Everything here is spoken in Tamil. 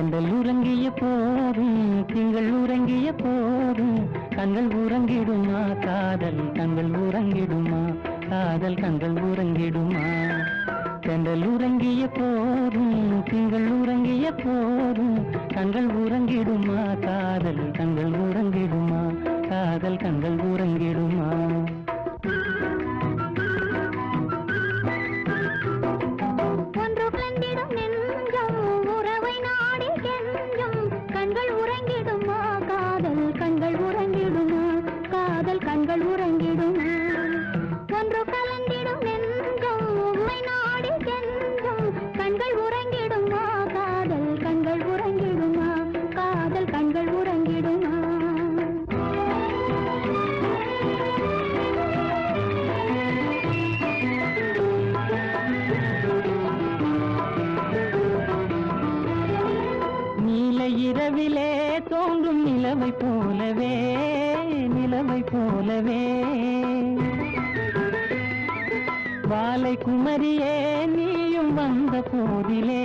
தென்றல் உறங்கிய போதும் திங்கள் உறங்கிய போதும் கண்கள் உறங்கிடுமா காதல் கண்கள் உறங்கிடுமா காதல் கண்கள் உறங்கிடுமா தென்றல் உறங்கிய போதும் திங்கள் உறங்கிய போதும் கண்கள் உறங்கிடுமா காதல் கண்கள் உறங்கிடுமா காதல் கண்கள் உறங்கிடுமா ஒன்று கண்டிடும் நெஞ்சம் உறவை நாடி கெஞ்சும் கண்கள் உறங்கிடுமா காதல் கண்கள் உறங்கிடுமா காதல் கண்கள் உறங்கிடுமா ஒன்று கலந்திடும் நெஞ்சம் உறவை நாடி கெஞ்சும் கண்கள் உறங்கிடுமா காதல் கண்கள் உறங்கிடுமா காதல் கண்கள் உறங்கிடுமா இரவிலே தோன்றும் நிலவை போலவே நிலவை போலவே வாலை குமரியே நீயும் வந்த போதிலே